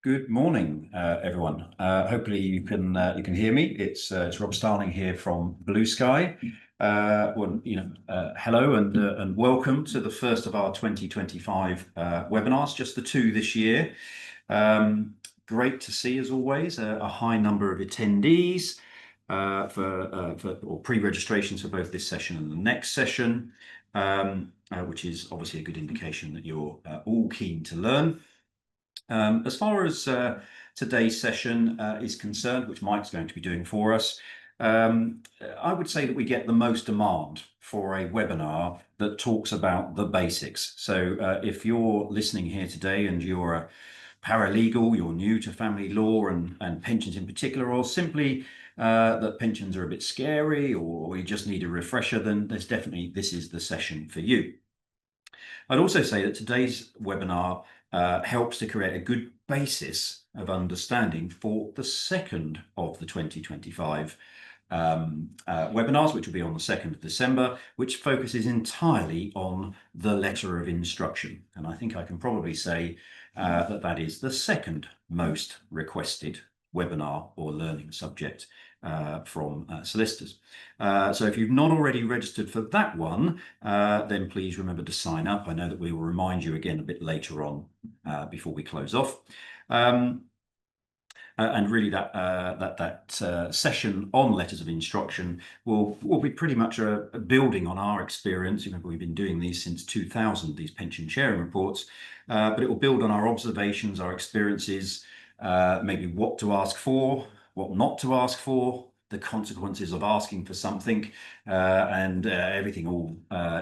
Good morning, everyone. Hopefully you can hear me. It's Rob Starling here from Blue Sky. Hello and welcome to the first of our 2025 webinars, just the two this year. Great to see, as always, a high number of attendees for pre-registrations for both this session and the next session, which is obviously a good indication that you're all keen to learn. As far as today's session is concerned, which Mike's going to be doing for us, I would say that we get the most demand for a webinar that talks about the basics. So if you're listening here today and you're a paralegal, you're new to family law and pensions in particular, or simply that pensions are a bit scary, or you just need a refresher, then this is the session for you. I'd also say that today's webinar helps to create a good basis of understanding for the second of the 2025 webinars, which will be on the 2nd of December, which focuses entirely on the letter of instruction. And I think I can probably say that is the second most requested webinar or learning subject from solicitors. So if you've not already registered for that one, then please remember to sign up. I know that we will remind you again a bit later on before we close off. And really that session on letters of instruction will be pretty much building on our experience. Remember, we've been doing these since 2000, these pension sharing reports, but it will build on our observations, our experiences, maybe what to ask for, what not to ask for, the consequences of asking for something, and everything all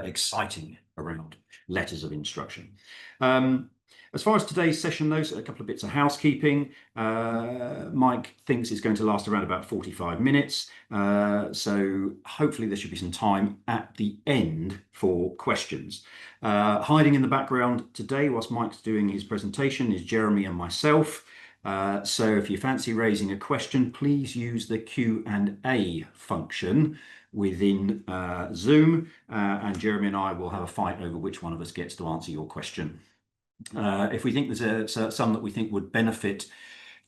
exciting around letters of instruction. As far as today's session goes, a couple of bits of housekeeping. Mike thinks it's going to last around about 45 minutes. So hopefully there should be some time at the end for questions. Hiding in the background today whilst Mike's doing his presentation is Jeremy and myself. So if you fancy raising a question, please use the Q&A function within Zoom, and Jeremy and I will have a fight over which one of us gets to answer your question. If we think there's some that we think would benefit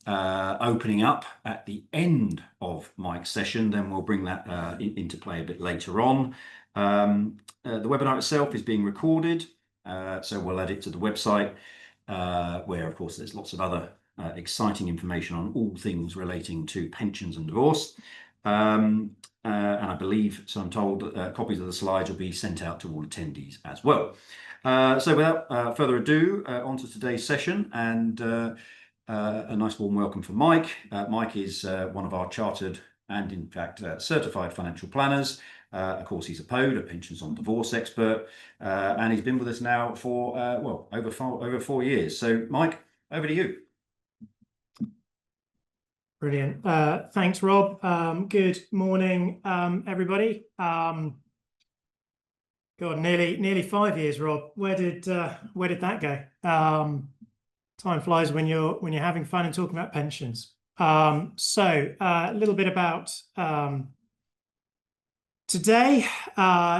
opening up at the end of Mike's session, then we'll bring that into play a bit later on. The webinar itself is being recorded, so we'll add it to the website, where of course there's lots of other exciting information on all things relating to pensions and divorce. And I believe, so I'm told, copies of the slides will be sent out to all attendees as well. So without further ado, on to today's session, and a nice warm welcome for Mike. Mike is one of our chartered and in fact certified financial planners. Of course, he's a PODE, a pensions on divorce expert, and he's been with us now for over 4 years. So Mike, over to you. Brilliant. Thanks, Rob. Good morning, everybody. God, nearly 5 years, Rob. Where did that go? Time flies when you're having fun and talking about pensions. So a little bit about today.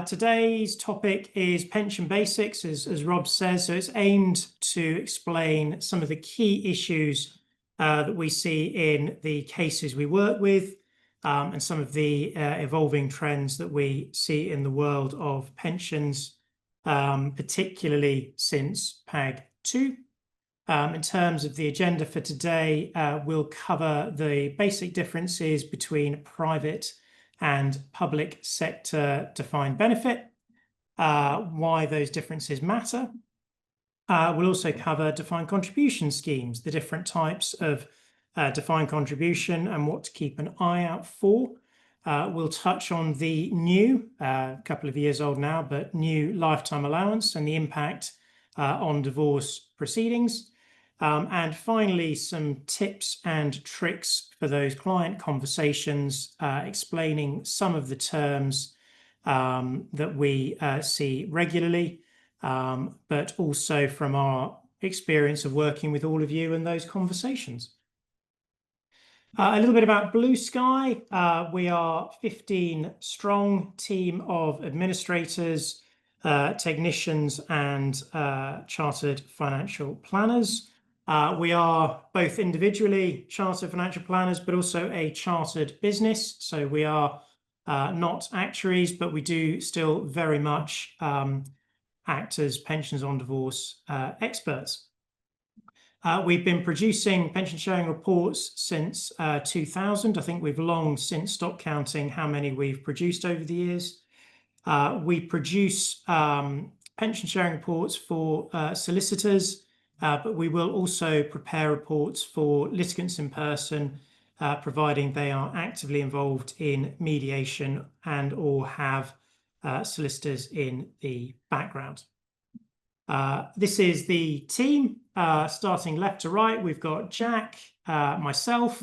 Today's topic is pension basics, as Rob says. So it's aimed to explain some of the key issues that we see in the cases we work with, and some of the evolving trends that we see in the world of pensions, particularly since PAG 2. In terms of the agenda for today, we'll cover the basic differences between private and public sector defined benefit, why those differences matter. We'll also cover defined contribution schemes, the different types of defined contribution and what to keep an eye out for. We'll touch on the new, couple of years old now, but new lifetime allowance and the impact on divorce proceedings. And finally, some tips and tricks for those client conversations, explaining some of the terms that we see regularly, but also from our experience of working with all of you in those conversations. A little bit about Blue Sky. We are 15 strong team of administrators, technicians and chartered financial planners. We are both individually chartered financial planners, but also a chartered business. So we are not actuaries, but we do still very much act as pensions on divorce experts. We've been producing pension sharing reports since 2000. I think we've long since stopped counting how many we've produced over the years. We produce pension sharing reports for solicitors, but we will also prepare reports for litigants in person, providing they are actively involved in mediation and or have solicitors in the background. This is the team, starting left to right. We've got Jack, myself,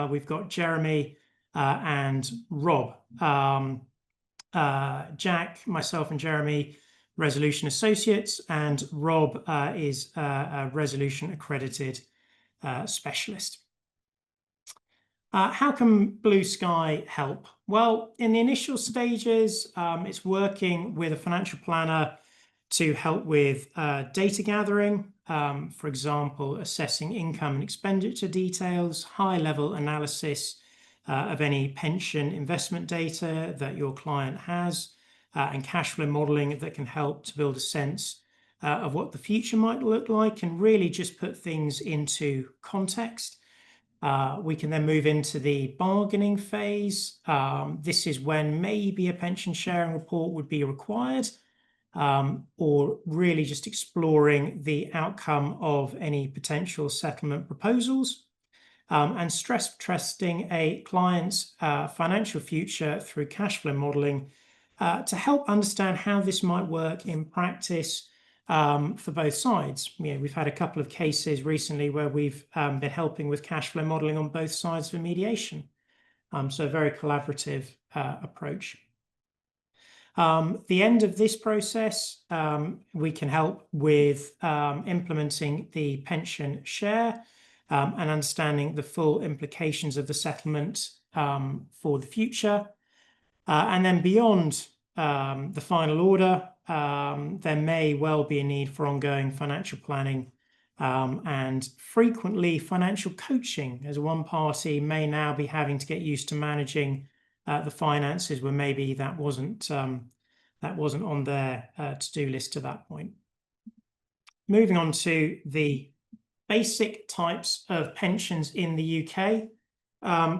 we've got Jeremy and Rob. Jack, myself and Jeremy, Resolution Associates, and Rob is a Resolution accredited specialist. How can Blue Sky help? Well, in the initial stages, it's working with a financial planner to help with data gathering, for example, assessing income and expenditure details, high-level analysis of any pension investment data that your client has, and cash flow modeling that can help to build a sense of what the future might look like and really just put things into context. We can then move into the bargaining phase. This is when maybe a pension sharing report would be required, or really just exploring the outcome of any potential settlement proposals, and stress testing a client's financial future through cash flow modeling to help understand how this might work in practice for both sides. We've had a couple of cases recently where we've been helping with cash flow modeling on both sides of a mediation. So a very collaborative approach. The end of this process, we can help with implementing the pension share and understanding the full implications of the settlement for the future. And then beyond the final order, there may well be a need for ongoing financial planning and frequently financial coaching, as one party may now be having to get used to managing the finances where maybe that wasn't on their to-do list to that point. Moving on to the basic types of pensions in the UK.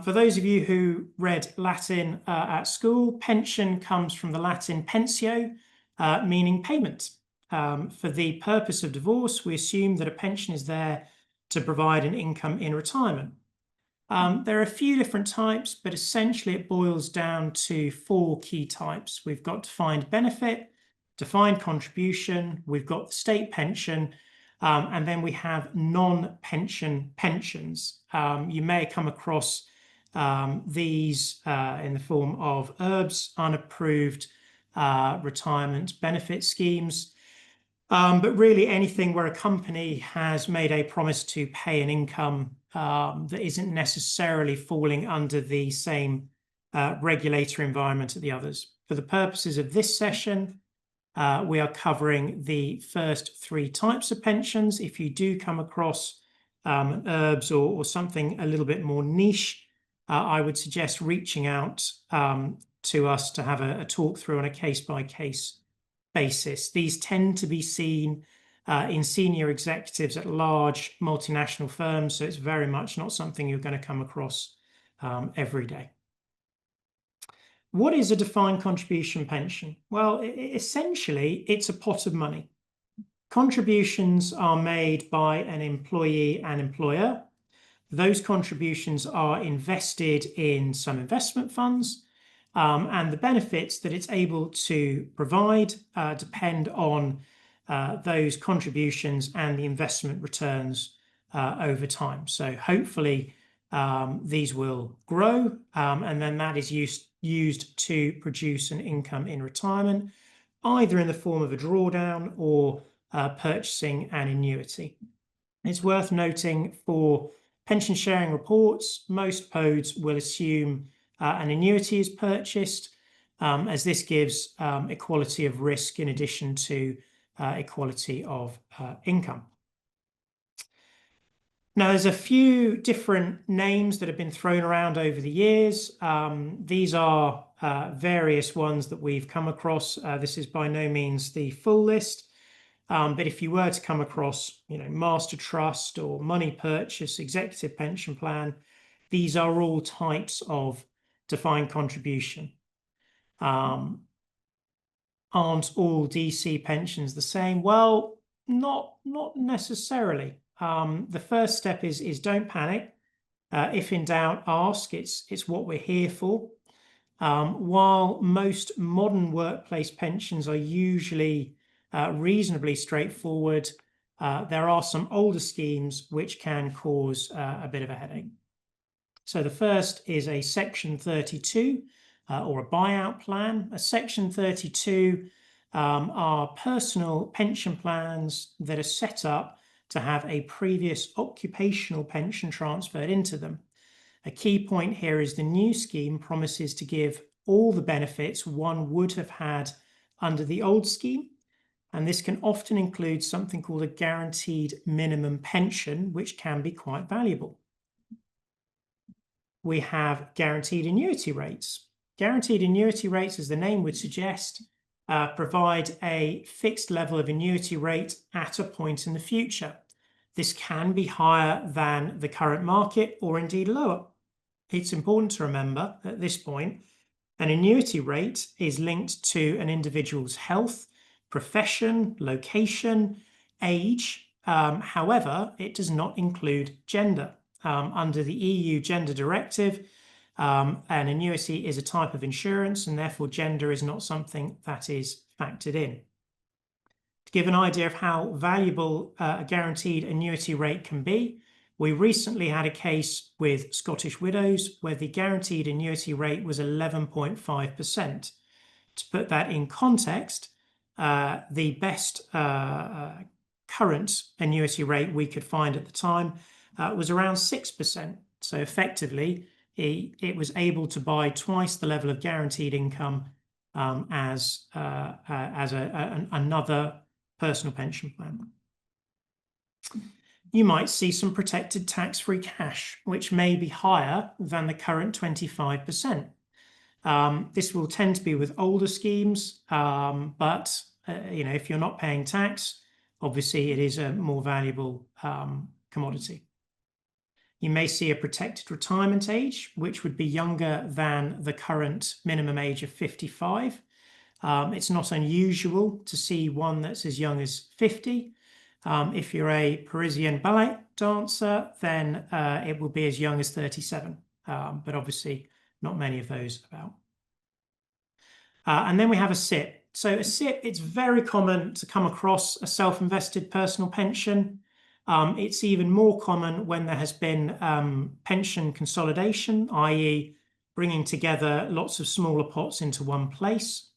For those of you who read Latin at school, pension comes from the Latin pensio, meaning payment. For the purpose of divorce, we assume that a pension is there to provide an income in retirement. There are a few different types, but essentially it boils down to 4 key types. We've got defined benefit, defined contribution, we've got the state pension, and then we have non-pension pensions. You may come across these in the form of URBs, unapproved retirement benefit schemes, but really anything where a company has made a promise to pay an income that isn't necessarily falling under the same regulatory environment as the others. For the purposes of this session, we are covering the first 3 types of pensions. If you do come across URBs or something a little bit more niche, I would suggest reaching out to us to have a talk through on a case-by-case basis. These tend to be seen in senior executives at large multinational firms, so it's very much not something you're going to come across every day. What is a defined contribution pension? Well, essentially, it's a pot of money. Contributions are made by an employee and employer. Those contributions are invested in some investment funds, and the benefits that it's able to provide depend on those contributions and the investment returns over time. So hopefully these will grow, and then that is used to produce an income in retirement, either in the form of a drawdown or purchasing an annuity. It's worth noting for pension sharing reports, most PODs will assume an annuity is purchased, as this gives equality of risk in addition to equality of income. Now, there's a few different names that have been thrown around over the years. These are various ones that we've come across. This is by no means the full list. But if you were to come across, master trust or money purchase, executive pension plan, these are all types of defined contribution. Aren't all DC pensions the same? Well, not necessarily. The first step is don't panic. If in doubt, ask. It's what we're here for. While most modern workplace pensions are usually reasonably straightforward, there are some older schemes which can cause a bit of a headache. So the first is a Section 32 or a buyout plan. A Section 32 are personal pension plans that are set up to have a previous occupational pension transferred into them. A key point here is the new scheme promises to give all the benefits one would have had under the old scheme, and this can often include something called a guaranteed minimum pension, which can be quite valuable. We have guaranteed annuity rates. Guaranteed annuity rates, as the name would suggest, provide a fixed level of annuity rate at a point in the future. This can be higher than the current market or indeed lower. It's important to remember at this point, an annuity rate is linked to an individual's health, profession, location, age. However, it does not include gender. Under the EU Gender Directive, an annuity is a type of insurance, and therefore gender is not something that is factored in. To give an idea of how valuable a guaranteed annuity rate can be, we recently had a case with Scottish Widows where the guaranteed annuity rate was 11.5%. To put that in context, the best current annuity rate we could find at the time was around 6%. So effectively, it was able to buy twice the level of guaranteed income as another personal pension plan. You might see some protected tax-free cash, which may be higher than the current 25%. This will tend to be with older schemes, but if you're not paying tax, obviously it is a more valuable commodity. You may see a protected retirement age, which would be younger than the current minimum age of 55. It's not unusual to see one that's as young as 50. If you're a Parisian ballet dancer, then it will be as young as 37, but obviously not many of those about. And then we have a SIPP. So a SIPP, it's very common to come across a self-invested personal pension. It's even more common when there has been pension consolidation, i.e. bringing together lots of smaller pots into one place.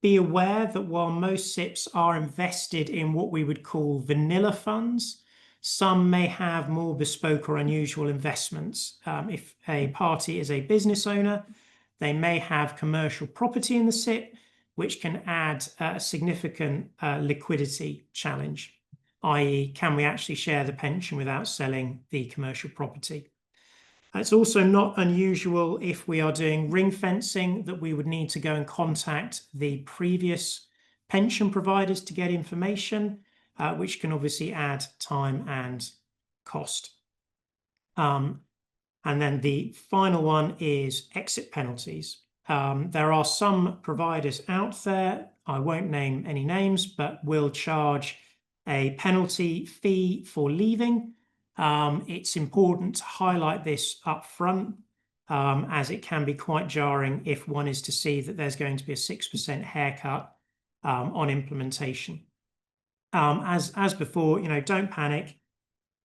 Be aware that while most SIPPs are invested in what we would call vanilla funds, some may have more bespoke or unusual investments. If a party is a business owner, they may have commercial property in the SIPP, which can add a significant liquidity challenge, i.e. can we actually share the pension without selling the commercial property? It's also not unusual if we are doing ring fencing that we would need to go and contact the previous pension providers to get information, which can obviously add time and cost. And then the final one is exit penalties. There are some providers out there, I won't name any names, but will charge a penalty fee for leaving. It's important to highlight this up front, as it can be quite jarring if one is to see that there's going to be a 6% haircut on implementation. As before, don't panic.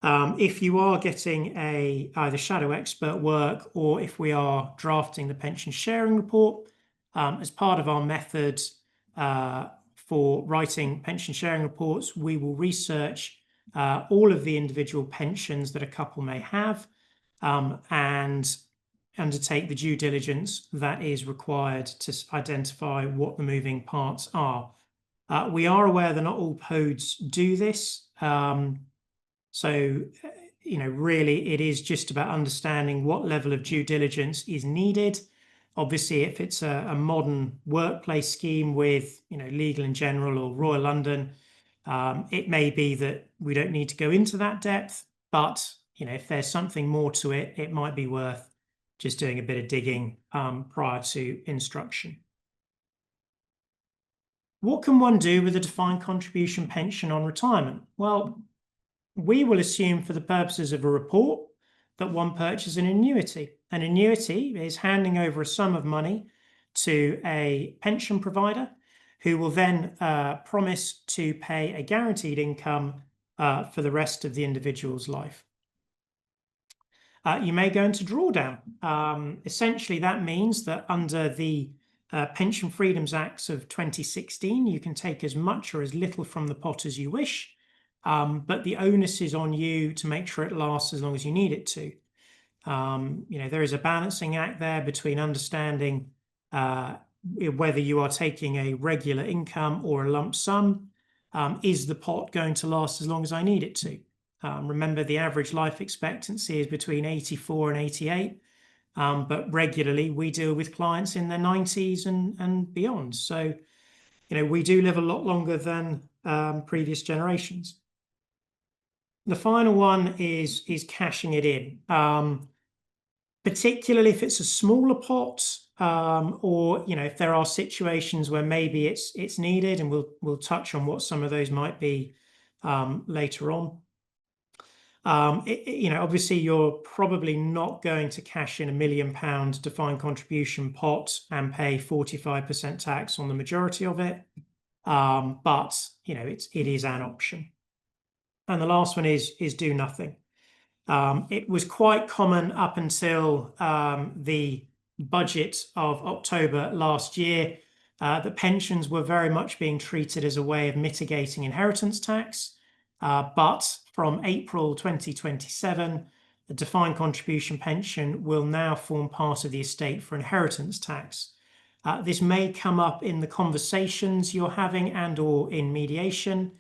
If you are getting either shadow expert work or if we are drafting the pension sharing report, as part of our methods for writing pension sharing reports, we will research all of the individual pensions that a couple may have and undertake the due diligence that is required to identify what the moving parts are. We are aware that not all PODs do this. So, really it is just about understanding what level of due diligence is needed. Obviously, if it's a modern workplace scheme with, Legal & General or Royal London, it may be that we don't need to go into that depth, but, if there's something more to it, it might be worth just doing a bit of digging prior to instruction. What can one do with a defined contribution pension on retirement? Well, we will assume for the purposes of a report that one purchases an annuity. An annuity is handing over a sum of money to a pension provider who will then promise to pay a guaranteed income for the rest of the individual's life. You may go into drawdown. Essentially, that means that under the Pension Freedoms Acts of 2016, you can take as much or as little from the pot as you wish, but the onus is on you to make sure it lasts as long as you need it to. There is a balancing act there between understanding whether you are taking a regular income or a lump sum. Is the pot going to last as long as I need it to? Remember, the average life expectancy is between 84 and 88, but regularly we deal with clients in their 90s and beyond. So, we do live a lot longer than previous generations. The final one is cashing it in, particularly if it's a smaller pot, or if there are situations where maybe it's needed, and we'll touch on what some of those might be later on. Obviously, you're probably not going to cash in £1 million defined contribution pot and pay 45% tax on the majority of it, but it is an option. And the last one is do nothing. It was quite common up until the budget of October last year that pensions were very much being treated as a way of mitigating inheritance tax. But from April 2027, the defined contribution pension will now form part of the estate for inheritance tax. This may come up in the conversations you're having and/or in mediation.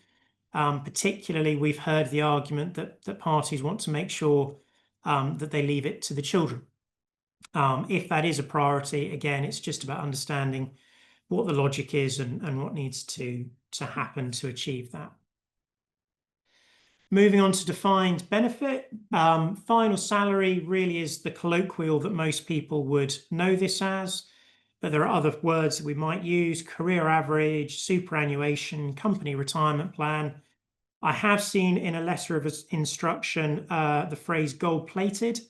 Particularly, we've heard the argument that parties want to make sure that they leave it to the children. If that is a priority, again, it's just about understanding what the logic is and what needs to happen to achieve that. Moving on to defined benefit, final salary really is the colloquial that most people would know this as, but there are other words that we might use: career average, superannuation, company retirement plan. I have seen in a letter of instruction the phrase gold-plated.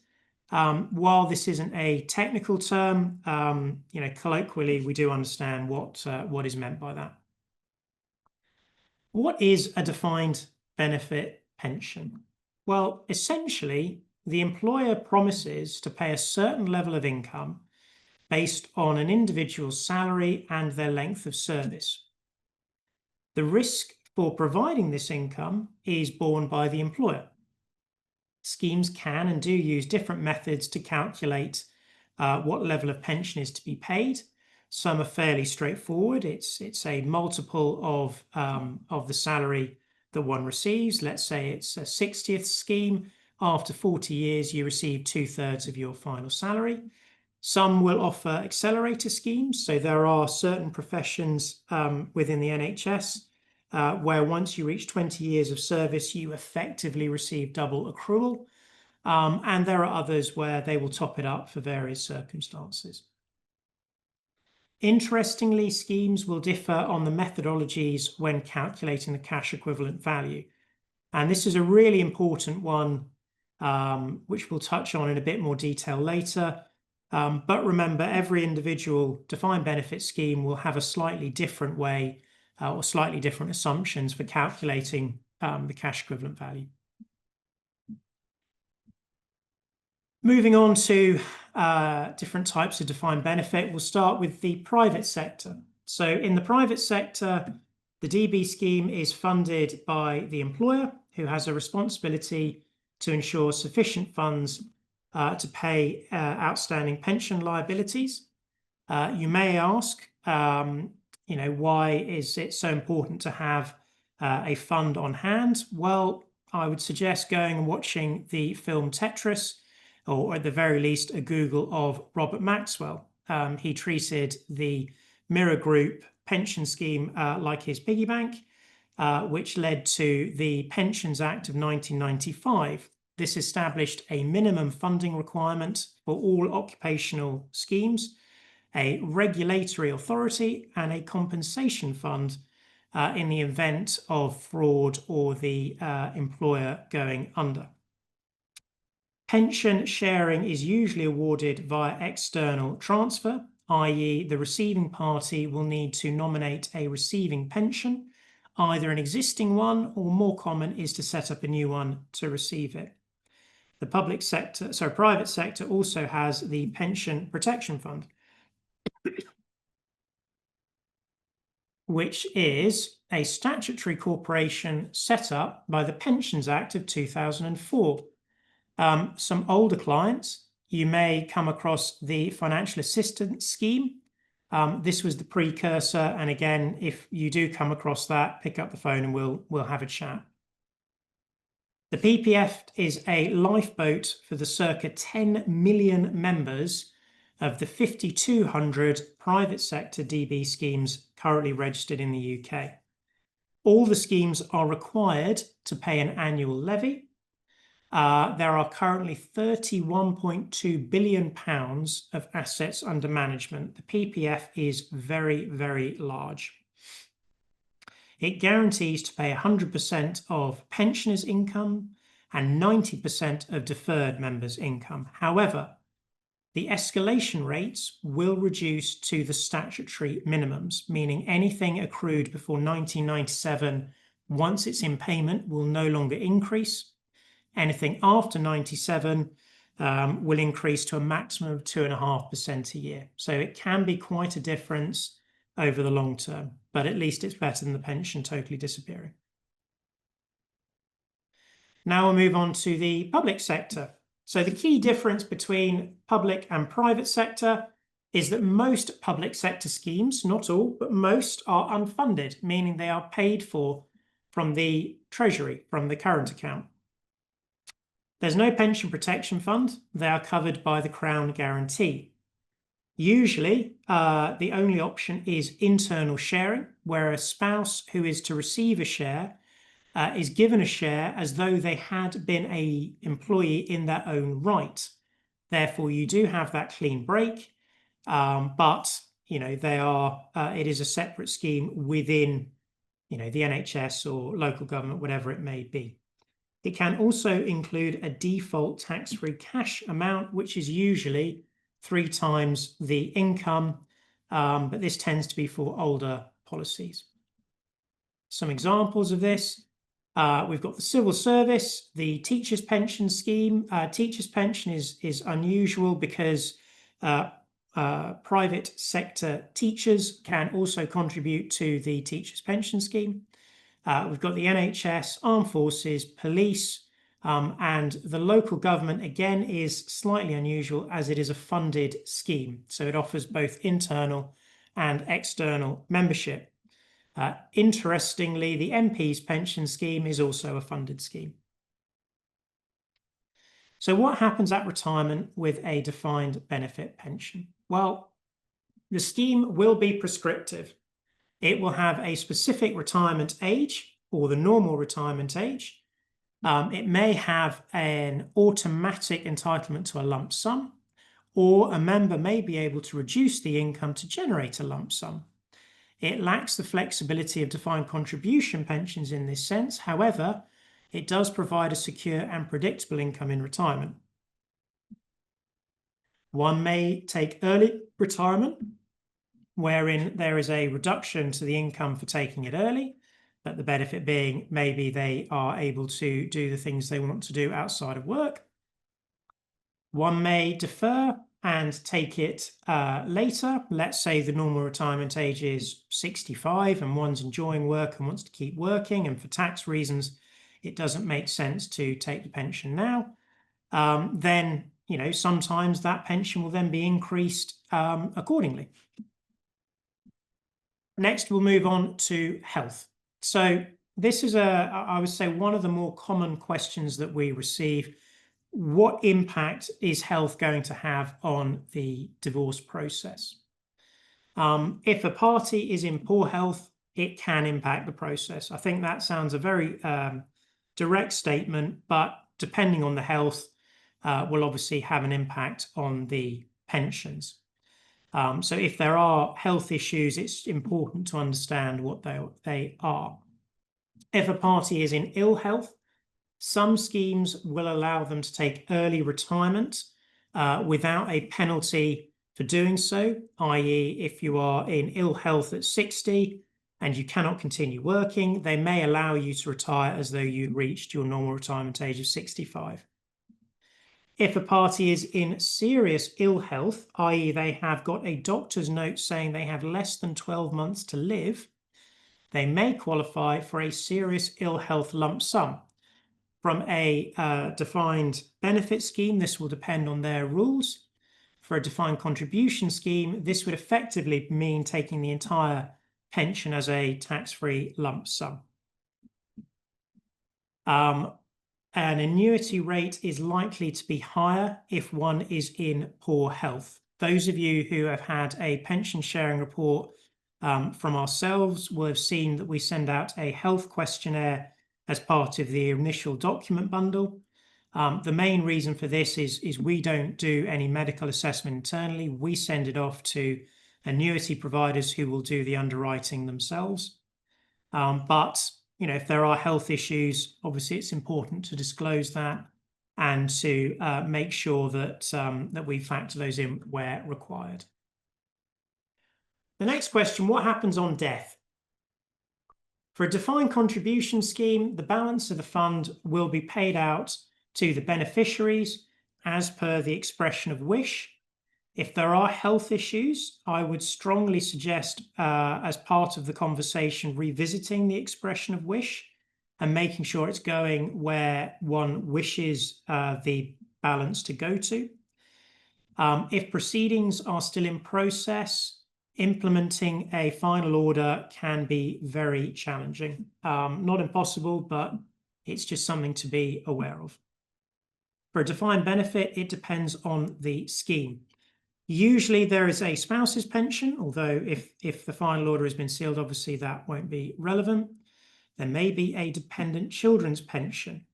While this isn't a technical term, colloquially we do understand what is meant by that. What is a defined benefit pension? Well, essentially, the employer promises to pay a certain level of income based on an individual's salary and their length of service. The risk for providing this income is borne by the employer. Schemes can and do use different methods to calculate what level of pension is to be paid. Some are fairly straightforward. It's a multiple of the salary that one receives. Let's say it's a 60th scheme. After 40 years, you receive 2/3 of your final salary. Some will offer accelerator schemes. So there are certain professions within the NHS where once you reach 20 years of service, you effectively receive double accrual. And there are others where they will top it up for various circumstances. Interestingly, schemes will differ on the methodologies when calculating the cash equivalent value. And this is a really important one, which we'll touch on in a bit more detail later. But remember, every individual defined benefit scheme will have a slightly different way or slightly different assumptions for calculating the cash equivalent value. Moving on to different types of defined benefit, we'll start with the private sector. So in the private sector, the DB scheme is funded by the employer, who has a responsibility to ensure sufficient funds to pay outstanding pension liabilities. You may ask, why is it so important to have a fund on hand? Well, I would suggest going and watching the film Tetris, or at the very least, a Google of Robert Maxwell. He treated the Mirror Group pension scheme like his piggy bank, which led to the Pensions Act of 1995. This established a minimum funding requirement for all occupational schemes, a regulatory authority, and a compensation fund in the event of fraud or the employer going under. Pension sharing is usually awarded via external transfer, i.e. the receiving party will need to nominate a receiving pension, either an existing one or more common is to set up a new one to receive it. The private sector also has the Pension Protection Fund, which is a statutory corporation set up by the Pensions Act of 2004. Some older clients, you may come across the Financial Assistance Scheme. This was the precursor, and again, if you do come across that, pick up the phone and we'll have a chat. The PPF is a lifeboat for the circa 10 million members of the 5,200 private sector DB schemes currently registered in the UK. All the schemes are required to pay an annual levy. There are currently £31.2 billion of assets under management. The PPF is very, very large. It guarantees to pay 100% of pensioners' income and 90% of deferred members' income. However, the escalation rates will reduce to the statutory minimums, meaning anything accrued before 1997, once it's in payment, will no longer increase. Anything after 97 will increase to a maximum of 2.5% a year. So it can be quite a difference over the long term, but at least it's better than the pension totally disappearing. Now we'll move on to the public sector. So the key difference between public and private sector is that most public sector schemes, not all, but most, are unfunded, meaning they are paid for from the Treasury, from the current account. There's no pension protection fund. They are covered by the Crown guarantee. Usually, the only option is internal sharing, where a spouse who is to receive a share is given a share as though they had been an employee in their own right. Therefore, you do have that clean break, but they are. It is a separate scheme within, the NHS or local government, whatever it may be. It can also include a default tax-free cash amount, which is usually 3 times the income, but this tends to be for older policies. Some examples of this, we've got the civil service, the teachers' pension scheme. Teachers' pension is unusual because private sector teachers can also contribute to the teachers' pension scheme. We've got the NHS, armed forces, police, and the local government, again, is slightly unusual as it is a funded scheme. So it offers both internal and external membership. Interestingly, the MP's pension scheme is also a funded scheme. So what happens at retirement with a defined benefit pension? Well, the scheme will be prescriptive. It will have a specific retirement age or the normal retirement age. It may have an automatic entitlement to a lump sum, or a member may be able to reduce the income to generate a lump sum. It lacks the flexibility of defined contribution pensions in this sense. However, it does provide a secure and predictable income in retirement. One may take early retirement, wherein there is a reduction to the income for taking it early, but the benefit being maybe they are able to do the things they want to do outside of work. One may defer and take it later. Let's say the normal retirement age is 65 and one's enjoying work and wants to keep working, and for tax reasons, it doesn't make sense to take the pension now. Then, sometimes that pension will then be increased accordingly. Next, we'll move on to health. So this is I would say, one of the more common questions that we receive. What impact is health going to have on the divorce process? If a party is in poor health, it can impact the process. I think that sounds a very direct statement, but depending on the health, will obviously have an impact on the pensions. So if there are health issues, it's important to understand what they are. If a party is in ill health, some schemes will allow them to take early retirement without a penalty for doing so, i.e. if you are in ill health at 60 and you cannot continue working, they may allow you to retire as though you reached your normal retirement age of 65. If a party is in serious ill health, i.e. they have got a doctor's note saying they have less than 12 months to live, they may qualify for a serious ill health lump sum. From a defined benefit scheme, this will depend on their rules. For a defined contribution scheme, this would effectively mean taking the entire pension as a tax-free lump sum. An annuity rate is likely to be higher if one is in poor health. Those of you who have had a pension sharing report from ourselves will have seen that we send out a health questionnaire as part of the initial document bundle. The main reason for this is we don't do any medical assessment internally. We send it off to annuity providers who will do the underwriting themselves. But if there are health issues, obviously it's important to disclose that and to make sure that, that we factor those in where required. The next question, what happens on death? For a defined contribution scheme, the balance of the fund will be paid out to the beneficiaries as per the expression of wish. If there are health issues, I would strongly suggest, as part of the conversation, revisiting the expression of wish and making sure it's going where one wishes the balance to go to. If proceedings are still in process, implementing a final order can be very challenging. Not impossible, but it's just something to be aware of. For a defined benefit, it depends on the scheme. Usually there is a spouse's pension, although if the final order has been sealed, obviously that won't be relevant. There may be a dependent children's pension.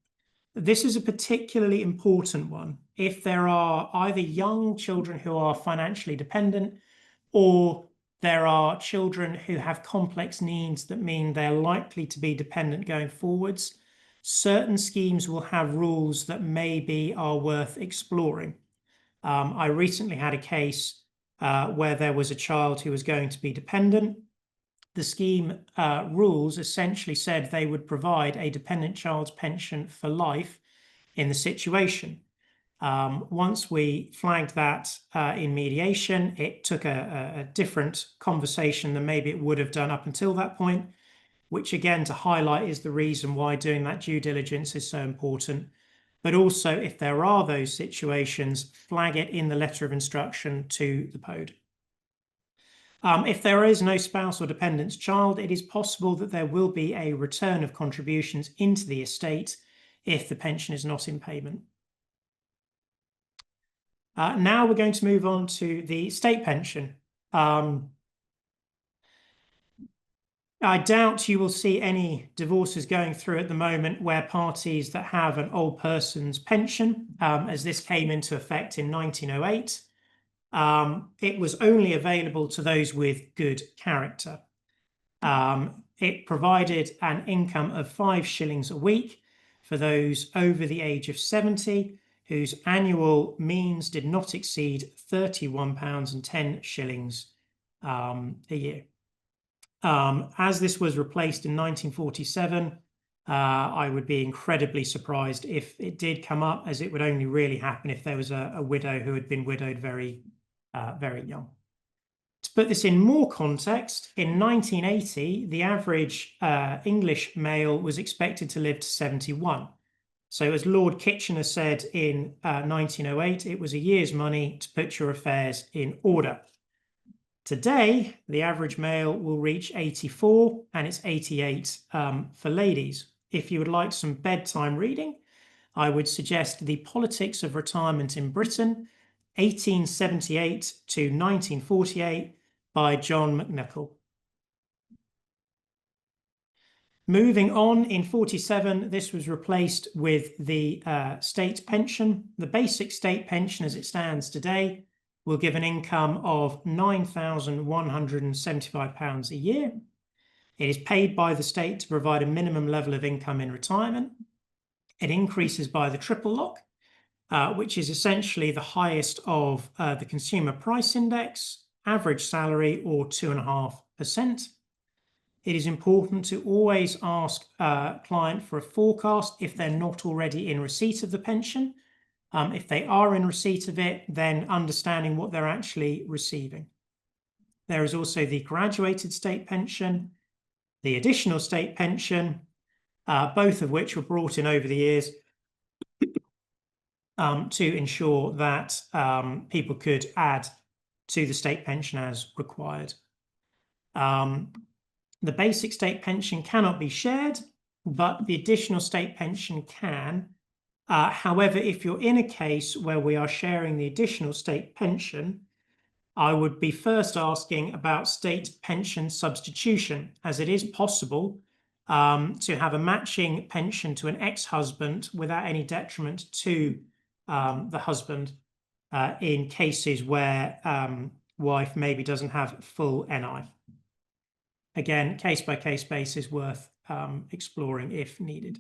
This is a particularly important one. If there are either young children who are financially dependent, or there are children who have complex needs that mean they're likely to be dependent going forwards, certain schemes will have rules that maybe are worth exploring. I recently had a case where there was a child who was going to be dependent. The scheme rules essentially said they would provide a dependent child's pension for life in the situation. Once we flagged that in mediation, it took a different conversation than maybe it would have done up until that point, which again, to highlight, is the reason why doing that due diligence is so important. But also, if there are those situations, flag it in the letter of instruction to the POD. If there is no spouse or dependent's child, it is possible that there will be a return of contributions into the estate if the pension is not in payment. Now we're going to move on to the state pension. I doubt you will see any divorces going through at the moment where parties that have an old person's pension, as this came into effect in 1908, it was only available to those with good character. It provided an income of 5 shillings a week for those over the age of 70, whose annual means did not exceed £31.10 a year. As this was replaced in 1947, I would be incredibly surprised if it did come up, as it would only really happen if there was a widow who had been widowed very young. To put this in more context, in 1980, the average English male was expected to live to 71. So as Lord Kitchener said in 1908, it was a year's money to put your affairs in order. Today, the average male will reach 84 and it's 88 for ladies. If you would like some bedtime reading, I would suggest The Politics of Retirement in Britain, 1878 to 1948 by John McNichol. Moving on, in 47, this was replaced with the state pension. The basic state pension as it stands today will give an income of £9,175 a year. It is paid by the state to provide a minimum level of income in retirement. It increases by the triple lock, which is essentially the highest of the consumer price index, average salary, or 2.5%. It is important to always ask a client for a forecast if they're not already in receipt of the pension. If they are in receipt of it, then understanding what they're actually receiving. There is also the graduated state pension, the additional state pension, both of which were brought in over the years to ensure that people could add to the state pension as required. The basic state pension cannot be shared, but the additional state pension can. However, if you're in a case where we are sharing the additional state pension, I would be first asking about state pension substitution, as it is possible to have a matching pension to an ex-husband without any detriment to the husband in cases where wife maybe doesn't have full NI. Again, case-by-case basis worth exploring if needed.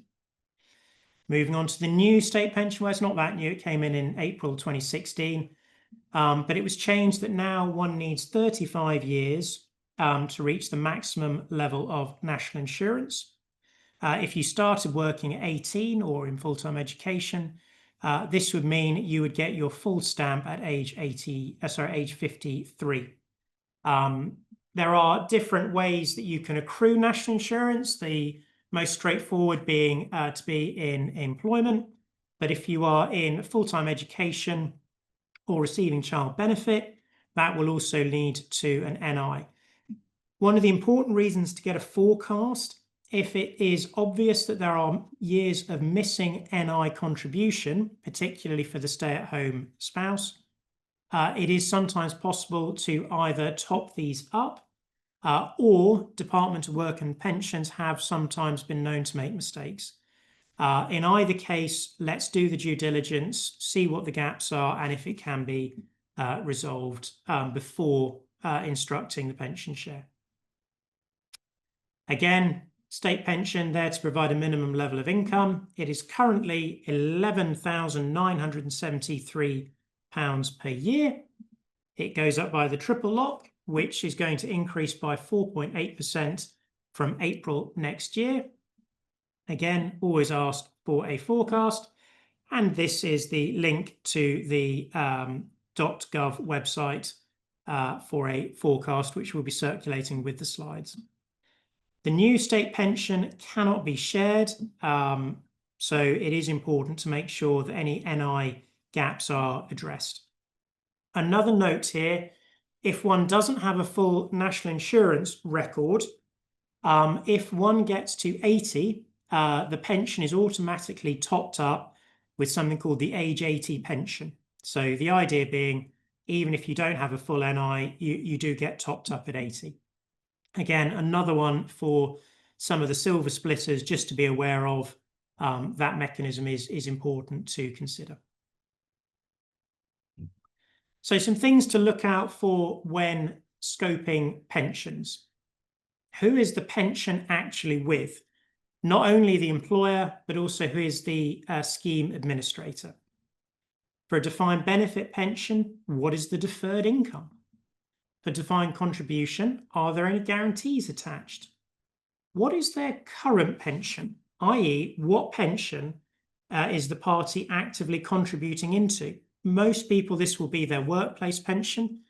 Moving on to the new state pension, well, it's not that new. It came in April 2016, but it was changed that now one needs 35 years to reach the maximum level of national insurance. If you started working at 18 or in full-time education, this would mean you would get your full stamp at age 53. There are different ways that you can accrue national insurance, the most straightforward being to be in employment. But if you are in full-time education or receiving child benefit, that will also lead to an NI. One of the important reasons to get a forecast, if it is obvious that there are years of missing NI contribution, particularly for the stay-at-home spouse, it is sometimes possible to either top these up or Department of Work and Pensions have sometimes been known to make mistakes. In either case, let's do the due diligence, see what the gaps are, and if it can be resolved before instructing the pension share. Again, state pension there to provide a minimum level of income. It is currently £11,973 per year. It goes up by the triple lock, which is going to increase by 4.8% from April next year. Again, always ask for a forecast. And this is the link to the .gov website for a forecast, which will be circulating with the slides. The new state pension cannot be shared, so it is important to make sure that any NI gaps are addressed. Another note here, if one doesn't have a full national insurance record, if one gets to 80, the pension is automatically topped up with something called the age 80 pension. So the idea being, even if you don't have a full NI, you do get topped up at 80. Again, another one for some of the silver splitters, just to be aware of, that mechanism is important to consider. So some things to look out for when scoping pensions. Who is the pension actually with? Not only the employer, but also who is the scheme administrator. For a defined benefit pension, what is the deferred income? For defined contribution, are there any guarantees attached? What is their current pension, i.e. what pension is the party actively contributing into? Most people, this will be their workplace pension,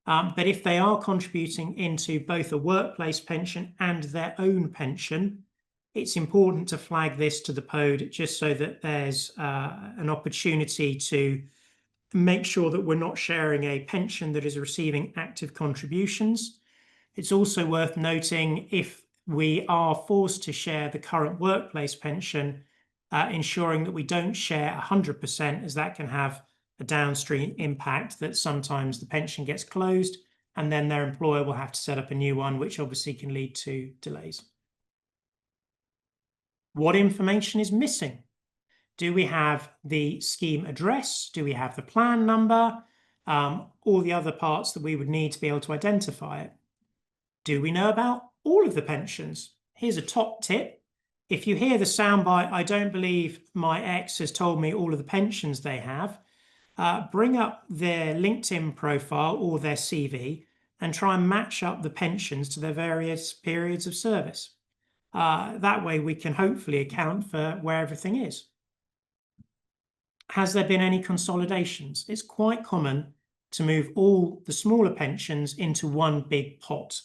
but if they are contributing into both a workplace pension and their own pension, it's important to flag this to the POD just so that there's an opportunity to make sure that we're not sharing a pension that is receiving active contributions. It's also worth noting, if we are forced to share the current workplace pension, ensuring that we don't share 100%, as that can have a downstream impact that sometimes the pension gets closed and then their employer will have to set up a new one, which obviously can lead to delays. What information is missing? Do we have the scheme address? Do we have the plan number? All the other parts that we would need to be able to identify it. Do we know about all of the pensions? Here's a top tip. If you hear the soundbite, "I don't believe my ex has told me all of the pensions they have," bring up their LinkedIn profile or their CV and try and match up the pensions to their various periods of service. That way we can hopefully account for where everything is. Has there been any consolidations? It's quite common to move all the smaller pensions into one big pot.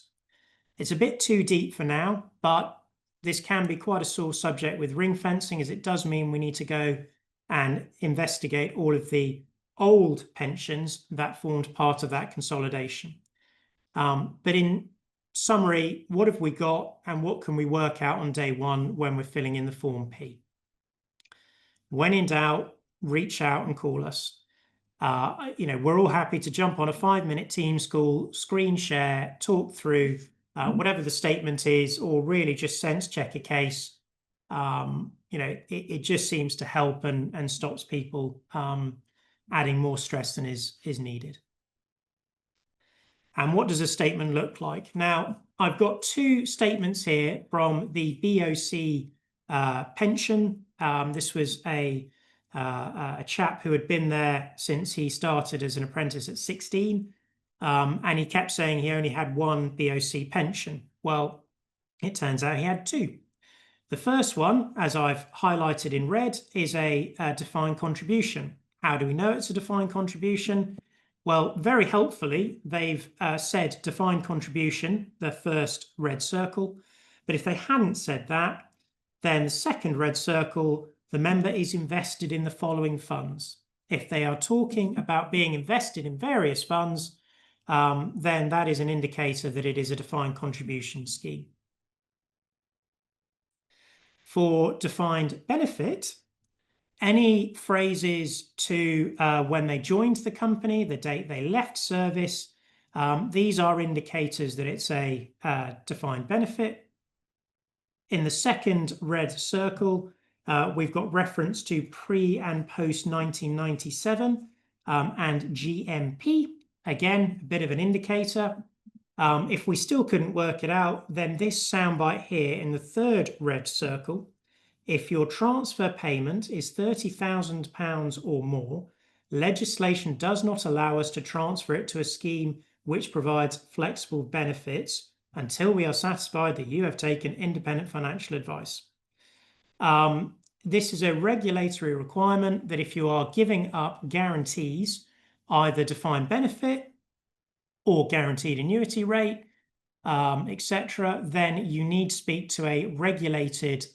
It's a bit too deep for now, but this can be quite a sore subject with ring fencing, as it does mean we need to go and investigate all of the old pensions that formed part of that consolidation. But in summary, what have we got and what can we work out on day one when we're filling in the Form P? When in doubt, reach out and call us. We're all happy to jump on a 5-minute Teams call, screen share, talk through whatever the statement is, or really just sense check a case. It just seems to help and stops people adding more stress than is needed. And what does a statement look like? Now, I've got 2 statements here from the BOC pension. This was a chap who had been there since he started as an apprentice at 16. And he kept saying he only had 1 BOC pension. Well, it turns out he had 2. The first one, as I've highlighted in red, is a defined contribution. How do we know it's a defined contribution? Well, very helpfully, they've said defined contribution, the first red circle. But if they hadn't said that, then the second red circle, the member is invested in the following funds. If they are talking about being invested in various funds, then that is an indicator that it is a defined contribution scheme. For defined benefit, any phrases to when they joined the company, the date they left service, these are indicators that it's a defined benefit. In the second red circle, we've got reference to pre and post 1997 and GMP. Again, a bit of an indicator. If we still couldn't work it out, then this soundbite here in the third red circle, if your transfer payment is £30,000 or more, legislation does not allow us to transfer it to a scheme which provides flexible benefits until we are satisfied that you have taken independent financial advice. This is a regulatory requirement that if you are giving up guarantees, either defined benefit or guaranteed annuity rate, etc., then you need to speak to a regulated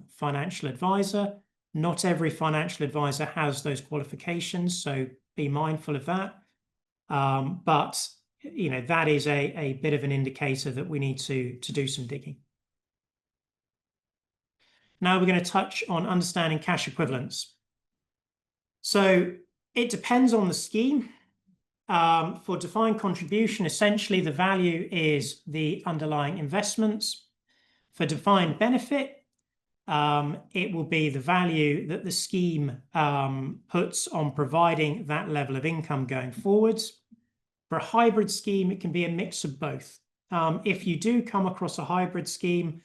financial advisor. Not every financial advisor has those qualifications, so be mindful of that. But that is a bit of an indicator that we need to do some digging. Now we're going to touch on understanding cash equivalents. So it depends on the scheme. For defined contribution, essentially the value is the underlying investments. For defined benefit, it will be the value that the scheme puts on providing that level of income going forwards. For a hybrid scheme, it can be a mix of both. If you do come across a hybrid scheme,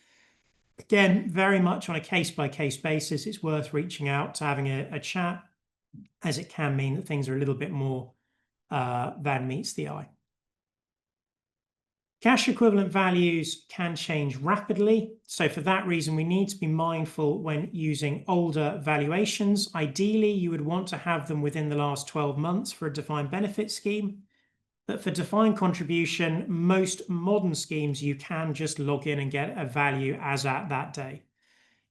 again, very much on a case-by-case basis, it's worth reaching out to having a chat, as it can mean that things are a little bit more than meets the eye. Cash equivalent values can change rapidly. So for that reason, we need to be mindful when using older valuations. Ideally, you would want to have them within the last 12 months for a defined benefit scheme. But for defined contribution, most modern schemes, you can just log in and get a value as at that day.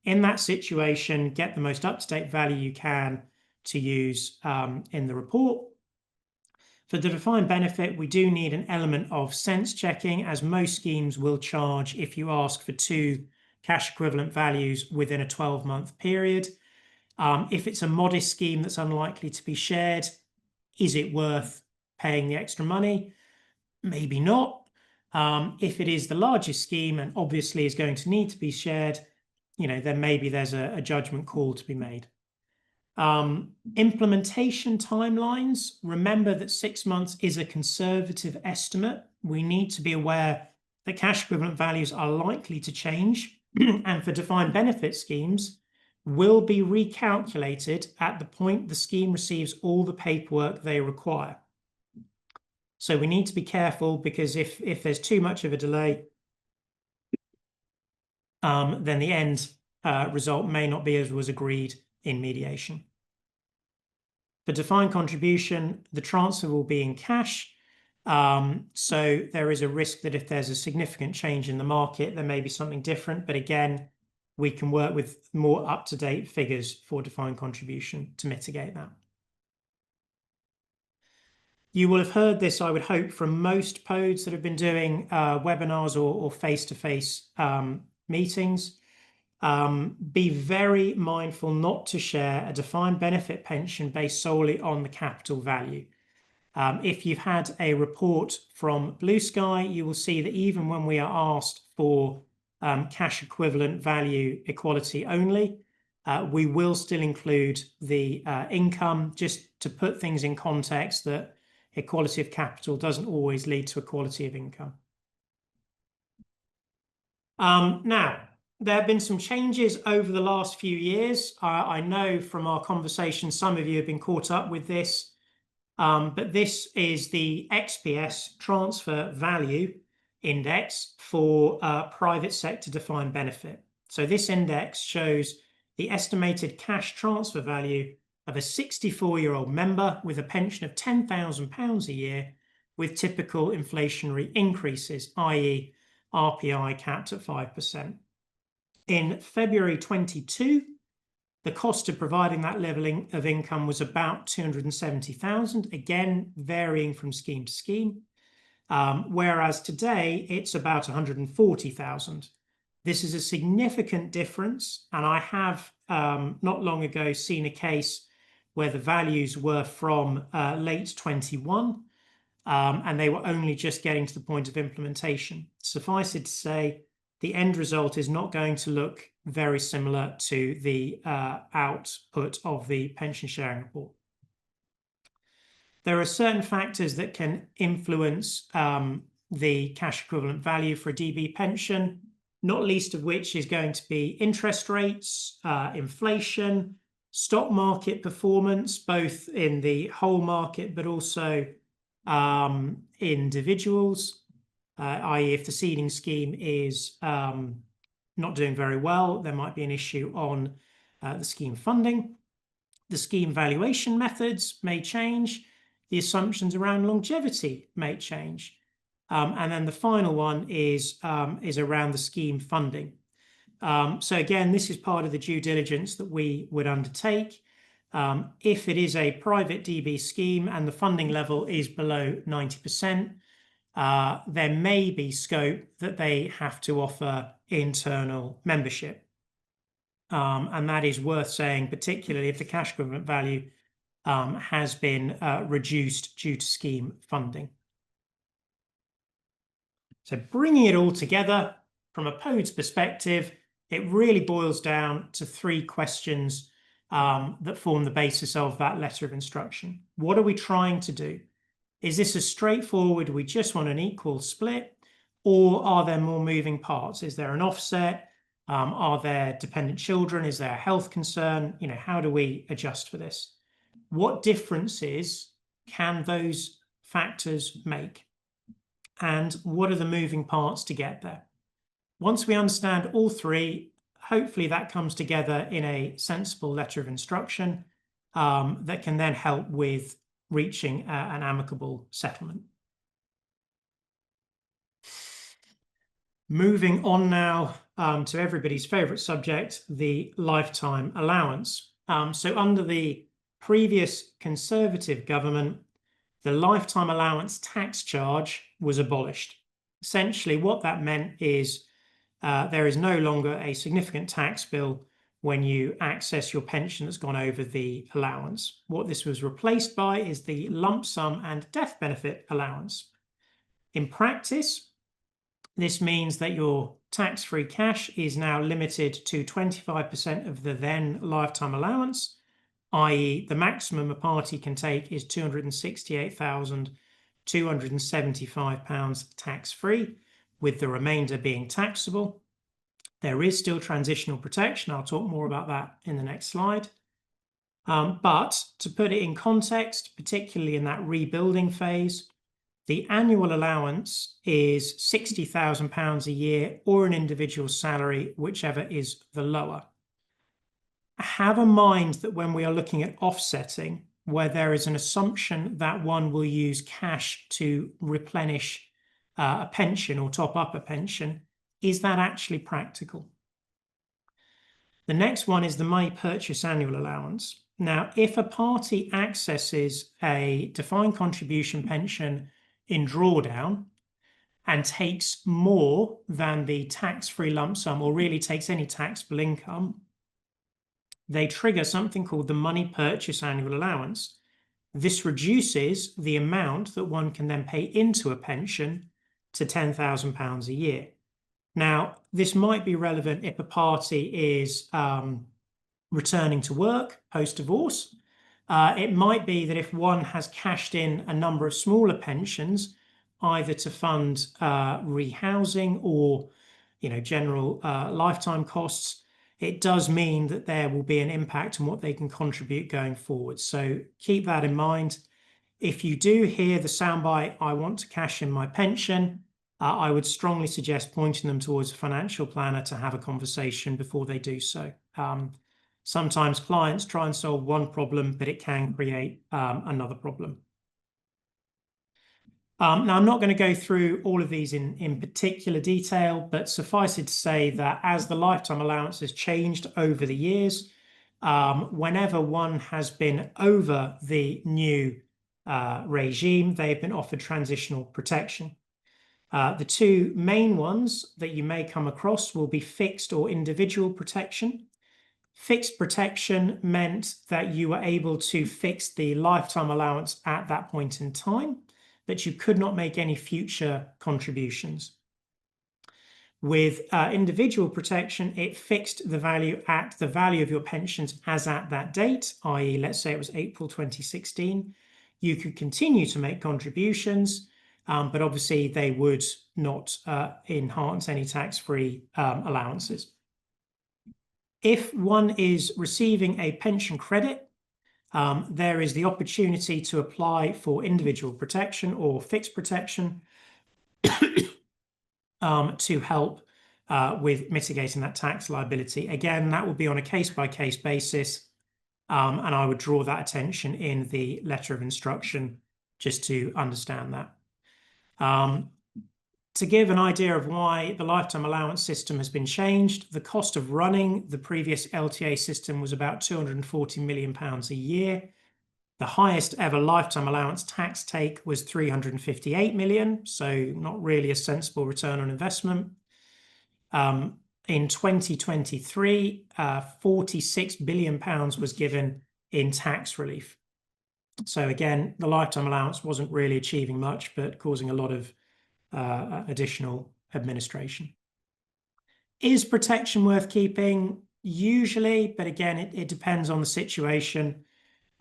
In that situation, get the most up-to-date value you can, to use in the report. For the defined benefit, we do need an element of sense checking, as most schemes will charge if you ask for 2 cash equivalent values within a 12-month period. If it's a modest scheme that's unlikely to be shared, is it worth paying the extra money? Maybe not. If it is the largest scheme and obviously is going to need to be shared, then maybe there's a judgment call to be made. Implementation timelines. Remember that 6 months is a conservative estimate. We need to be aware that cash equivalent values are likely to change, and for defined benefit schemes will be recalculated at the point the scheme receives all the paperwork they require. So we need to be careful, because if there's too much of a delay, then the end result may not be as was agreed in mediation. For defined contribution, the transfer will be in cash. So there is a risk that if there's a significant change in the market, there may be something different. But again, we can work with more up-to-date figures for defined contribution to mitigate that. You will have heard this, I would hope, from most PODs that have been doing webinars or face-to-face meetings. Be very mindful not to share a defined benefit pension based solely on the capital value. If you've had a report from Blue Sky, you will see that even when we are asked for cash equivalent value equality only, we will still include the income, just to put things in context that equality of capital doesn't always lead to equality of income. Now, there have been some changes over the last few years. I know from our conversation, some of you have been caught up with this, but this is the XPS Transfer Value Index for private sector defined benefit. So this index shows the estimated cash transfer value of a 64-year-old member with a pension of £10,000 a year with typical inflationary increases, i.e. RPI capped at 5%. In February 22, the cost of providing that level of income was about £270,000, again, varying from scheme to scheme, whereas today it's about £140,000. This is a significant difference, and I have not long ago seen a case where the values were from late 21, and they were only just getting to the point of implementation. Suffice it to say, the end result is not going to look very similar to the output of the pension sharing report. There are certain factors that can influence the cash equivalent value for a DB pension, not least of which is going to be interest rates, inflation, stock market performance, both in the whole market, but also individuals, i.e. if the seeding scheme is not doing very well, there might be an issue on the scheme funding. The scheme valuation methods may change. The assumptions around longevity may change. And then the final one is around the scheme funding. So again, this is part of the due diligence that we would undertake. If it is a private DB scheme and the funding level is below 90%, there may be scope that they have to offer internal membership. And that is worth saying, particularly if the cash equivalent value has been reduced due to scheme funding. So bringing it all together from a POD's perspective, it really boils down to 3 questions that form the basis of that letter of instruction. What are we trying to do? Is this as straightforward, we just want an equal split, or are there more moving parts? Is there an offset? Are there dependent children? Is there a health concern? How do we adjust for this? What differences can those factors make? And what are the moving parts to get there? Once we understand all 3, hopefully that comes together in a sensible letter of instruction that can then help with reaching an amicable settlement. Moving on now to everybody's favourite subject, the lifetime allowance. So under the previous Conservative government, the lifetime allowance tax charge was abolished. Essentially, what that meant is there is no longer a significant tax bill when you access your pension that's gone over the allowance. What this was replaced by is the lump sum and death benefit allowance. In practice, this means that your tax-free cash is now limited to 25% of the then lifetime allowance, i.e. the maximum a party can take is £268,275 tax-free, with the remainder being taxable. There is still transitional protection. I'll talk more about that in the next slide. But to put it in context, particularly in that rebuilding phase, the annual allowance is £60,000 a year or an individual salary, whichever is the lower. Have in mind that when we are looking at offsetting, where there is an assumption that one will use cash to replenish a pension or top up a pension, is that actually practical? The next one is the money purchase annual allowance. Now, if a party accesses a defined contribution pension in drawdown and takes more than the tax-free lump sum, or really takes any taxable income, they trigger something called the money purchase annual allowance. This reduces the amount that one can then pay into a pension to £10,000 a year. Now, this might be relevant if a party is returning to work post-divorce. It might be that if one has cashed in a number of smaller pensions, either to fund rehousing or general lifetime costs, it does mean that there will be an impact on what they can contribute going forward. So keep that in mind. If you do hear the soundbite, I want to cash in my pension, I would strongly suggest pointing them towards a financial planner to have a conversation before they do so. Sometimes clients try and solve one problem, but it can create another problem. Now, I'm not going to go through all of these in particular detail, but suffice it to say that as the lifetime allowance has changed over the years, whenever one has been over the new regime, they've been offered transitional protection. The two main ones that you may come across will be fixed or individual protection. Fixed protection meant that you were able to fix the lifetime allowance at that point in time, but you could not make any future contributions. With individual protection, it fixed the value at the value of your pensions as at that date, i.e. let's say it was April 2016. You could continue to make contributions, but obviously they would not enhance any tax-free allowances. If one is receiving a pension credit, there is the opportunity to apply for individual protection or fixed protection to help with mitigating that tax liability. Again, that will be on a case-by-case basis, and I would draw that attention in the letter of instruction just to understand that. To give an idea of why the lifetime allowance system has been changed, the cost of running the previous LTA system was about £240 million a year. The highest ever lifetime allowance tax take was £358 million, so not really a sensible return on investment. In 2023, £46 billion was given in tax relief. So again, the lifetime allowance wasn't really achieving much, but causing a lot of additional administration. Is protection worth keeping? Usually, but again, it depends on the situation.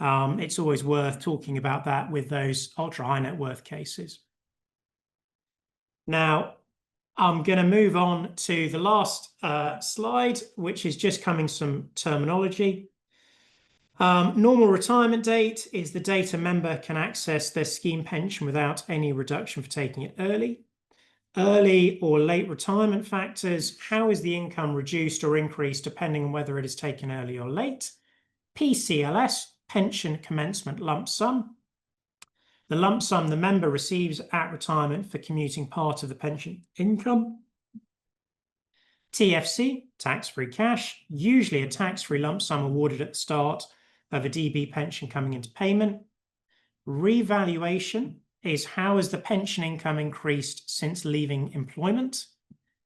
It's always worth talking about that with those ultra high net worth cases. Now, I'm going to move on to the last slide, which is just coming some terminology. Normal retirement date is the date a member can access their scheme pension without any reduction for taking it early. Early or late retirement factors, how is the income reduced or increased depending on whether it is taken early or late. PCLS, pension commencement lump sum. The lump sum the member receives at retirement for commuting part of the pension income. TFC, tax-free cash, usually a tax-free lump sum awarded at the start of a DB pension coming into payment. Revaluation is how has the pension income increased since leaving employment?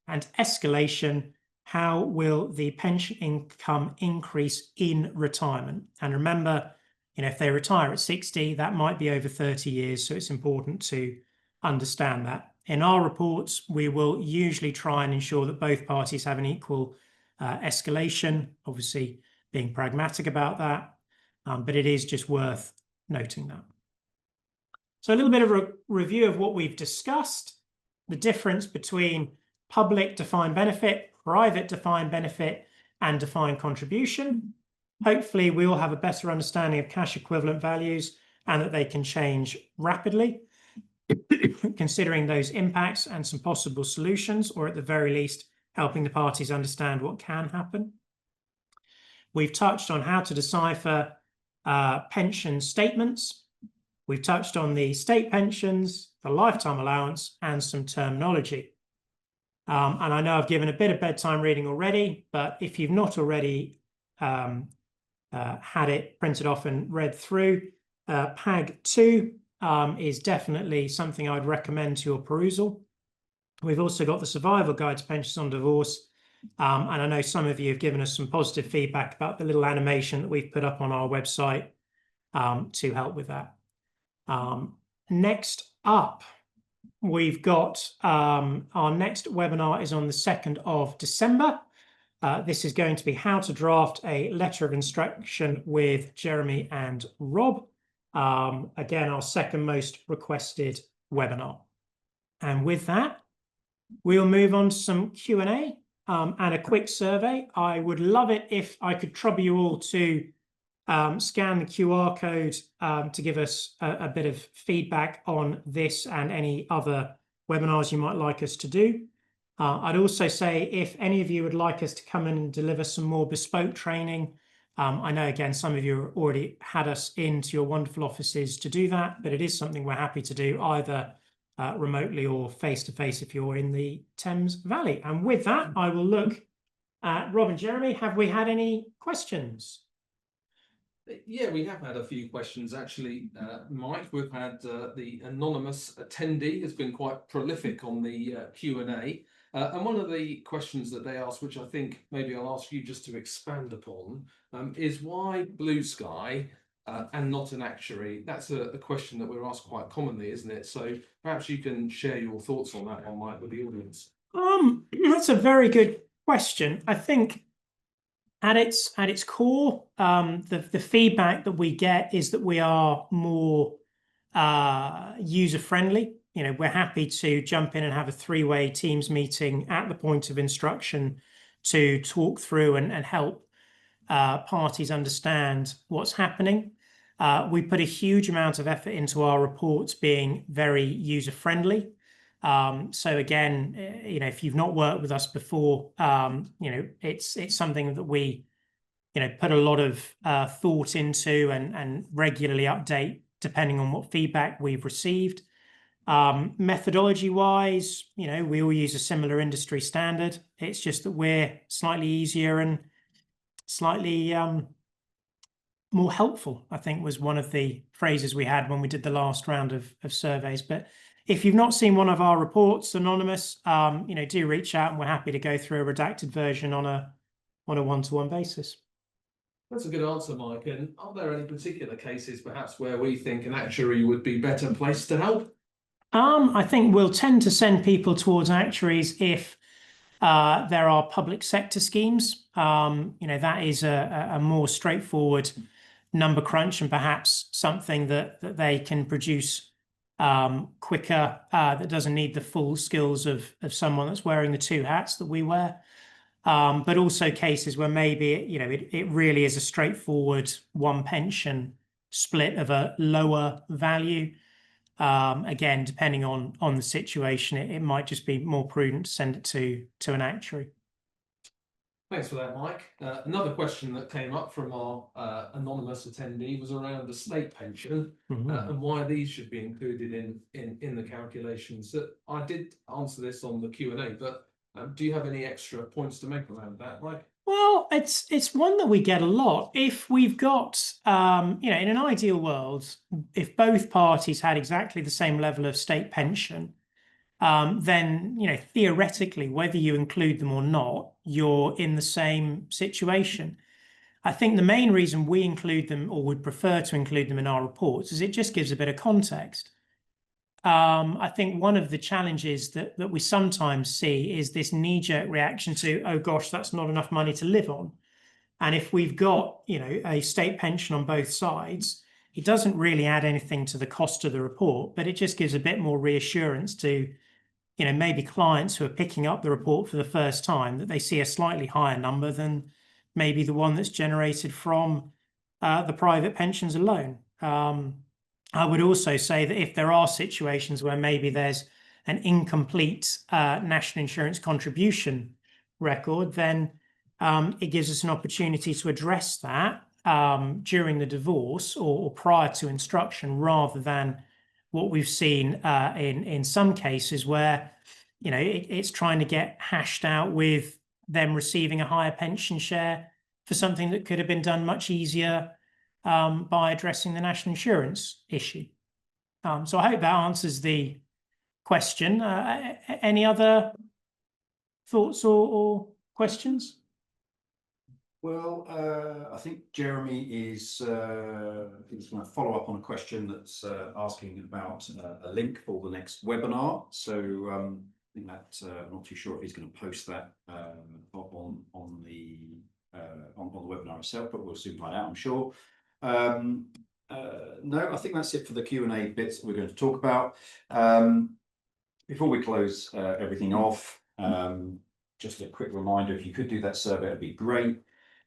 And escalation, how will the pension income increase in retirement? And remember, if they retire at 60, that might be over 30 years. So it's important to understand that. In our reports, we will usually try and ensure that both parties have an equal escalation, obviously being pragmatic about that. But it is just worth noting that. So a little bit of a review of what we've discussed, the difference between public defined benefit, private defined benefit, and defined contribution. Hopefully, we all have a better understanding of cash equivalent values and that they can change rapidly, considering those impacts and some possible solutions, or at the very least, helping the parties understand what can happen. We've touched on how to decipher pension statements. We've touched on the state pensions, the lifetime allowance, and some terminology. And I know I've given a bit of bedtime reading already, but if you've not already had it printed off and read through, PAG 2 is definitely something I'd recommend to your perusal. We've also got the Survival Guide to Pensions on Divorce. And I know some of you have given us some positive feedback about the little animation that we've put up on our website to help with that. Next up, we've got our next webinar is on the 2nd of December. This is going to be how to draft a letter of instruction with Jeremy and Rob. Again, our second most requested webinar. And with that, we'll move on to some Q&A and a quick survey. I would love it if I could trouble you all to scan the QR code to give us a bit of feedback on this and any other webinars you might like us to do. I'd also say if any of you would like us to come in and deliver some more bespoke training, I know, again, some of you already had us into your wonderful offices to do that, but it is something we're happy to do either remotely or face-to-face if you're in the Thames Valley. And with that, I will look at Rob and Jeremy. Have we had any questions? Yeah, we have had a few questions actually, Mike. We've had the anonymous attendee has been quite prolific on the Q&A. And one of the questions that they asked, which I think maybe I'll ask you just to expand upon, is why Blue Sky and not an actuary? That's a question that we're asked quite commonly, isn't it? So perhaps you can share your thoughts on that one, Mike, with the audience. That's a very good question. I think at its core, the feedback that we get is that we are more user-friendly. We're happy to jump in and have a three-way Teams meeting at the point of instruction to talk through and help parties understand what's happening. We put a huge amount of effort into our reports being very user-friendly. So again, if you've not worked with us before, it's something that we, put a lot of thought into and regularly update depending on what feedback we've received. Methodology-wise, we all use a similar industry standard. It's just that we're slightly easier and slightly more helpful, I think was one of the phrases we had when we did the last round of surveys. But if you've not seen one of our reports, anonymous, do reach out and we're happy to go through a redacted version on a one-to-one basis. That's a good answer, Mike. And are there any particular cases perhaps where we think an actuary would be better placed to help? I think we'll tend to send people towards actuaries if there are public sector schemes. That is a more straightforward number crunch and perhaps something that they can produce quicker, that doesn't need the full skills of someone that's wearing the two hats that we wear. But also cases where maybe it really is a straightforward one pension split of a lower value. Again, depending on the situation, it might just be more prudent to send it to an actuary. Thanks for that, Mike. Another question that came up from our anonymous attendee was around the state pension and why these should be included in the calculations. I did answer this on the Q&A, but do you have any extra points to make around that, Mike? Well, it's one that we get a lot. If we've got, in an ideal world, if both parties had exactly the same level of state pension, then, theoretically, whether you include them or not, you're in the same situation. I think the main reason we include them or would prefer to include them in our reports is it just gives a bit of context. I think one of the challenges that we sometimes see is this knee-jerk reaction to, oh gosh, that's not enough money to live on. And if we've got, a state pension on both sides, it doesn't really add anything to the cost of the report, but it just gives a bit more reassurance to, maybe clients who are picking up the report for the first time, that they see a slightly higher number than maybe the one that's generated from the private pensions alone. I would also say that if there are situations where maybe there's an incomplete national insurance contribution record, then it gives us an opportunity to address that during the divorce or prior to instruction, rather than what we've seen in some cases where, it's trying to get hashed out with them receiving a higher pension share for something that could have been done much easier by addressing the national insurance issue. So I hope that answers the question. Any other thoughts or questions? Well, I think Jeremy is going to follow up on a question that's asking about a link for the next webinar. So I think that I'm not too sure if he's going to post that on the webinar itself, but we'll soon find out, I'm sure. No, I think that's it for the Q&A bits that we're going to talk about. Before we close everything off, just a quick reminder, if you could do that survey, it'd be great.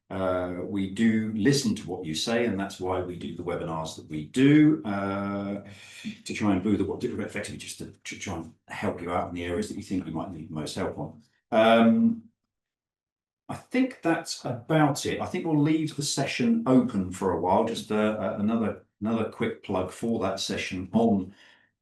We do listen to what you say, and that's why we do the webinars that we do, to try and boost what effectively just to try and help you out in the areas that you think you might need the most help on. I think that's about it. I think we'll leave the session open for a while. Just another quick plug for that session on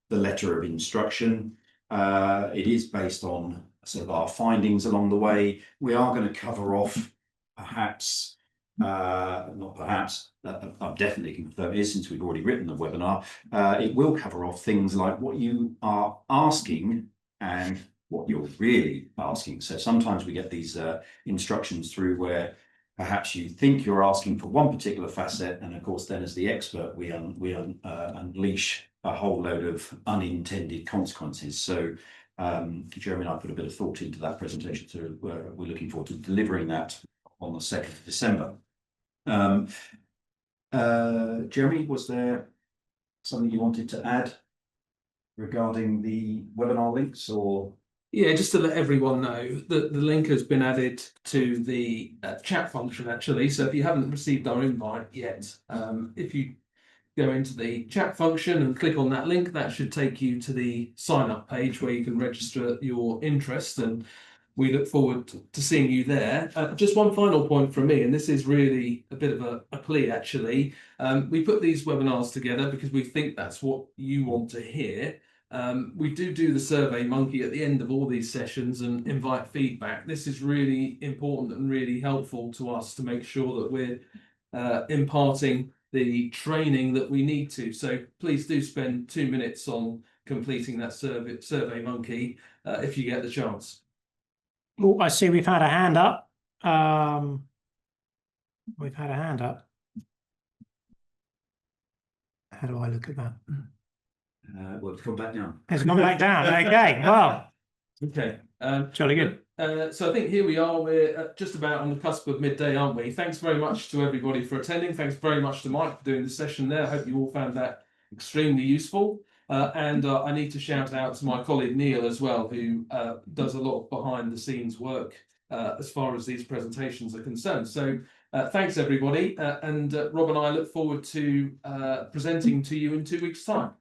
the letter of instruction. It is based on sort of our findings along the way. We are going to cover off perhaps, not perhaps, I'm definitely confirm is, since we've already written the webinar, it will cover off things like what you are asking and what you're really asking. So sometimes we get these instructions through where perhaps you think you're asking for one particular facet, and of course then as the expert we unleash a whole load of unintended consequences. So Jeremy and I put a bit of thought into that presentation, so we're looking forward to delivering that on the 2nd of December. Jeremy, was there something you wanted to add regarding the webinar links, or? Yeah, just to let everyone know that the link has been added to the chat function, actually. So if you haven't received our invite yet, if you go into the chat function and click on that link, that should take you to the sign up page where you can register your interest, and we look forward to seeing you there. Just one final point from me, and this is really a bit of a plea, actually. We put these webinars together because we think that's what you want to hear. We do the Survey Monkey at the end of all these sessions and invite feedback. This is really important and really helpful to us to make sure that we're imparting the training that we need to. So please do spend 2 minutes on completing that Survey Monkey if you get the chance. Oh, I see we've had a hand up. We've had a hand up. How do I look at that? Well, it's come back down. It's gone back down. Okay, well. Okay. Jolly good. So I think here we are. We're just about on the cusp of midday, aren't we? Thanks very much to everybody for attending. Thanks very much to Mike for doing the session there. I hope you all found that extremely useful. And I need to shout out to my colleague Neil as well, who does a lot of behind the scenes work as far as these presentations are concerned. So thanks everybody. And Rob and I look forward to presenting to you in 2 weeks' time.